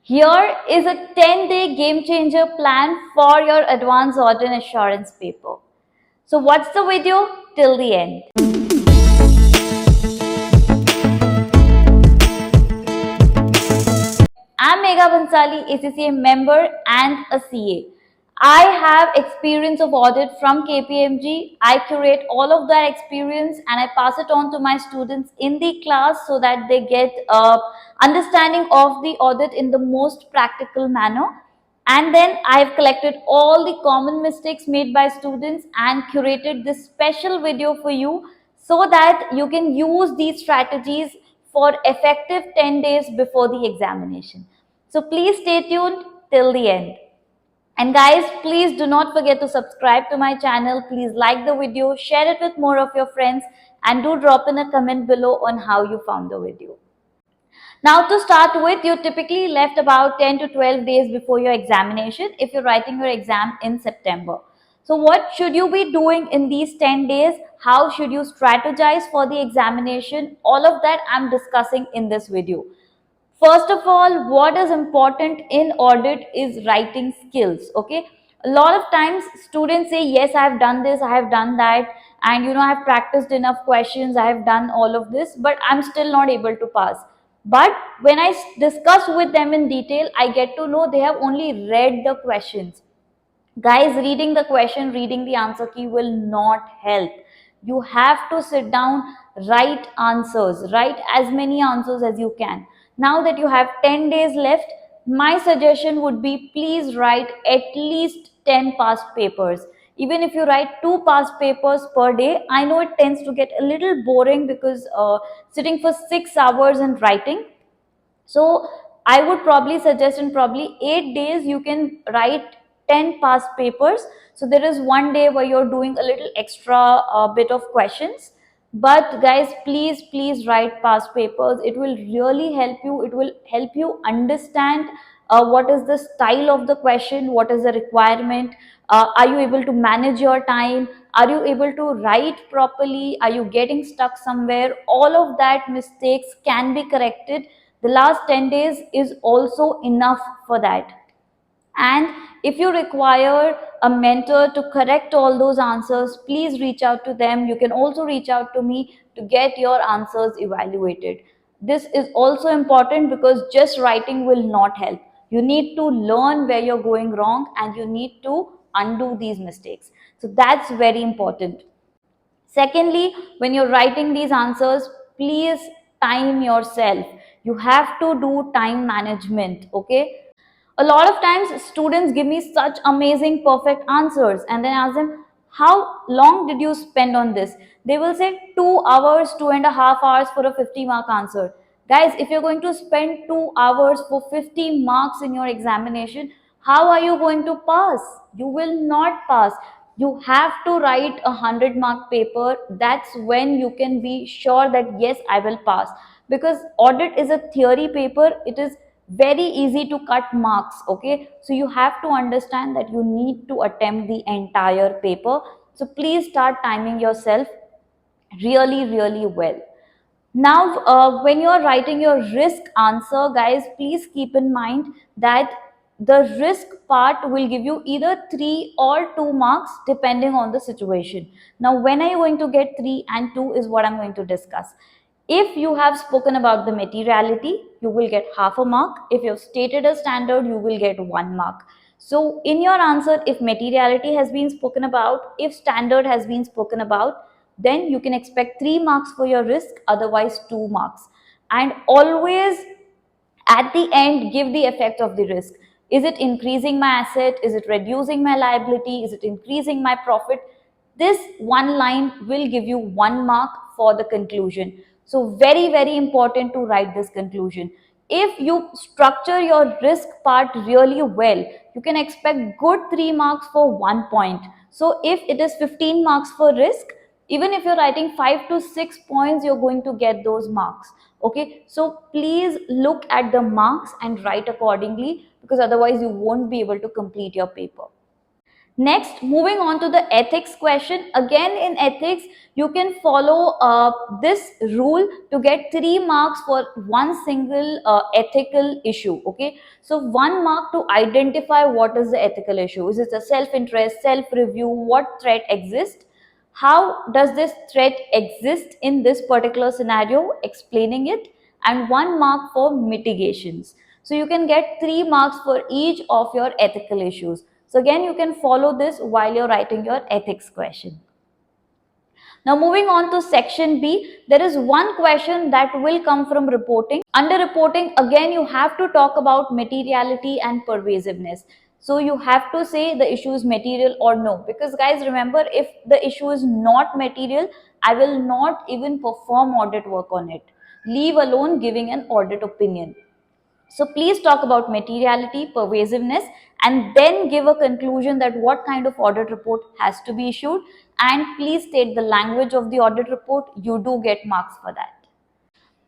Here is a 10-day game changer plan for your advanced audit assurance paper. So watch the video till the end. I'm Megha Bansali, ACCA member and a CA. I have experience of audit from KPMG. I curate all of that experience and I pass it on to my students in the class so that they get understanding of the audit in the most practical manner. And then I've collected all the common mistakes made by students and curated this special video for you so that you can use these strategies for effective 10 days before the examination. So please stay tuned till the end. And guys, please do not forget to subscribe to my channel. Please like the video, share it with more of your friends, and do drop in a comment below on how you found the video. Now to start with, you're typically left about 10 to 12 days before your examination if you're writing your exam in September. So what should you be doing in these 10 days? How should you strategize for the examination? All of that I'm discussing in this video. First of all, what is important in audit is writing skills. Okay, a lot of times students say, yes, I have done this, I have done that, and I have practiced enough questions, I have done all of this, but I'm still not able to pass. But when I discuss with them in detail, I get to know they have only read the questions. Guys, reading the question, reading the answer key will not help. You have to sit down, write answers, write as many answers as you can. Now that you have 10 days left, my suggestion would be please write at least 10 past papers. Even if you write 2 past papers per day, I know it tends to get a little boring because sitting for 6 hours and writing. So I would probably suggest in probably 8 days you can write 10 past papers. So there is one day where you're doing a little extra bit of questions. But guys, please write past papers. It will really help you. It will help you understand what is the style of the question, what is the requirement, are you able to manage your time, are you able to write properly, are you getting stuck somewhere. All of that mistakes can be corrected. The last 10 days is also enough for that. And if you require a mentor to correct all those answers, please reach out to them. You can also reach out to me to get your answers evaluated. This is also important because just writing will not help. You need to learn where you're going wrong and you need to undo these mistakes. So that's very important. Secondly, when you're writing these answers, please time yourself. You have to do time management, okay? A lot of times students give me such amazing perfect answers and then I ask them, how long did you spend on this? They will say 2 hours, 2.5 hours for a 50-mark answer. Guys, if you're going to spend 2 hours for 50 marks in your examination, how are you going to pass? You will not pass. You have to write a 100-mark paper. That's when you can be sure that yes, I will pass. Because audit is a theory paper. It is very easy to cut marks. Okay, so you have to understand that you need to attempt the entire paper. So please start timing yourself really well. Now when you're writing your risk answer, guys, please keep in mind that the risk part will give you either 3 or 2 marks depending on the situation. Now when are you going to get 3 and 2 is what I'm going to discuss. If you have spoken about the materiality, you will get half a mark. If you've stated a standard, you will get 1 mark. So in your answer, if materiality has been spoken about, if standard has been spoken about, then you can expect 3 marks for your risk, otherwise 2 marks. And always at the end, give the effect of the risk. Is it increasing my asset? Is it reducing my liability? Is it increasing my profit? This one line will give you 1 mark for the conclusion. So very important to write this conclusion. If you structure your risk part really well, you can expect good 3 marks for 1 point. So if it is 15 marks for risk, even if you're writing 5 to 6 points, you're going to get those marks. Okay, so please look at the marks and write accordingly, because otherwise you won't be able to complete your paper. Next, moving on to the ethics question. Again, in ethics, you can follow this rule to get 3 marks for one single ethical issue. Okay, so 1 mark to identify what is the ethical issue. Is it a self-interest, self-review? What threat exists? How does this threat exist in this particular scenario? Explaining it, and 1 mark for mitigations. So you can get 3 marks for each of your ethical issues. So again, you can follow this while you're writing your ethics question. Now moving on to section B, there is one question that will come from reporting. Under reporting, again, you have to talk about materiality and pervasiveness. So you have to say the issue is material or no. Because guys, remember, if the issue is not material, I will not even perform audit work on it. Leave alone giving an audit opinion. So please talk about materiality, pervasiveness, and then give a conclusion that what kind of audit report has to be issued, and please state the language of the audit report. You do get marks for that.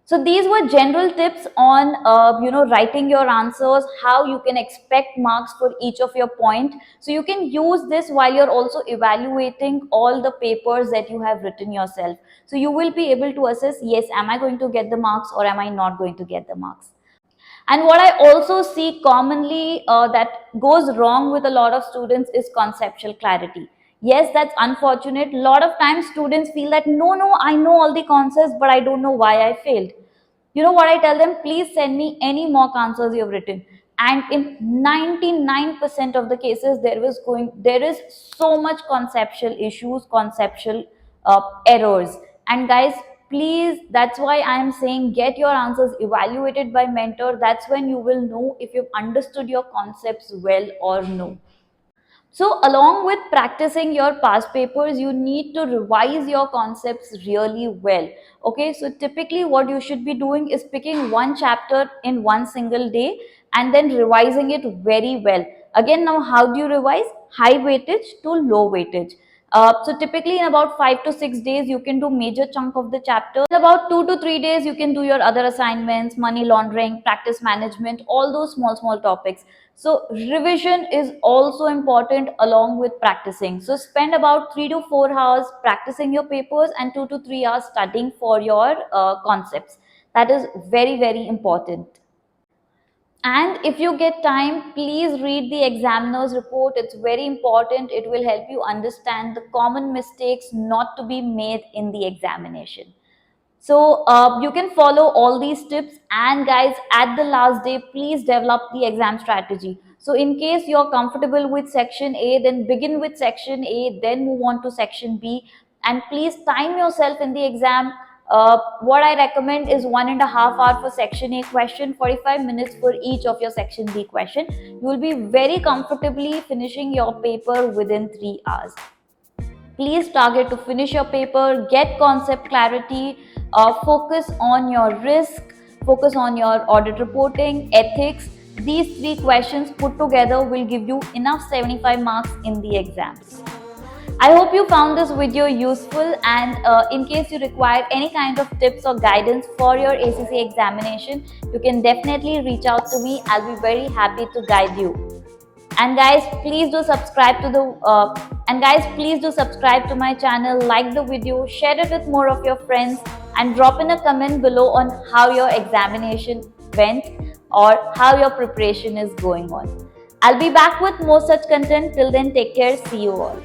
So these were general tips on writing your answers, how you can expect marks for each of your point. So you can use this while you're also evaluating all the papers that you have written yourself. So you will be able to assess, yes, am I going to get the marks or am I not going to get the marks? And what I also see commonly that goes wrong with a lot of students is conceptual clarity. Yes, that's unfortunate. A lot of times students feel that no, I know all the concepts, but I don't know why I failed. You know what I tell them? Please send me any mock answers you've written. And in 99% of the cases, there is so much conceptual issues, conceptual errors. And guys, please, that's why I am saying get your answers evaluated by mentor. That's when you will know if you've understood your concepts well or no. So along with practicing your past papers, you need to revise your concepts really well. Okay, so typically what you should be doing is picking one chapter in one single day and then revising it very well. Again, now how do you revise? High weightage to low weightage. So typically in about 5 to 6 days, you can do major chunk of the chapter. In about 2 to 3 days, you can do your other assignments, money laundering, practice management, all those small topics. So revision is also important along with practicing. So spend about 3 to 4 hours practicing your papers and 2 to 3 hours studying for your concepts. That is very important. And if you get time, please read the examiner's report. It's very important. It will help you understand the common mistakes not to be made in the examination. So you can follow all these tips, and guys, at the last day, please develop the exam strategy. So in case you're comfortable with section A, then begin with section A, then move on to section B, and please time yourself in the exam. What I recommend is 1.5 hours for section A question, 45 minutes for each of your section B question. You will be very comfortably finishing your paper within 3 hours. Please target to finish your paper, get concept clarity, focus on your risk, focus on your audit reporting, ethics. These 3 questions put together will give you enough 75 marks in the exams. I hope you found this video useful, and in case you require any kind of tips or guidance for your ACC examination, you can definitely reach out to me. I'll be very happy to guide you. And guys, please do subscribe to my channel, like the video, share it with more of your friends, and drop in a comment below on how your examination went or how your preparation is going on. I'll be back with more such content. Till then, take care. See you all.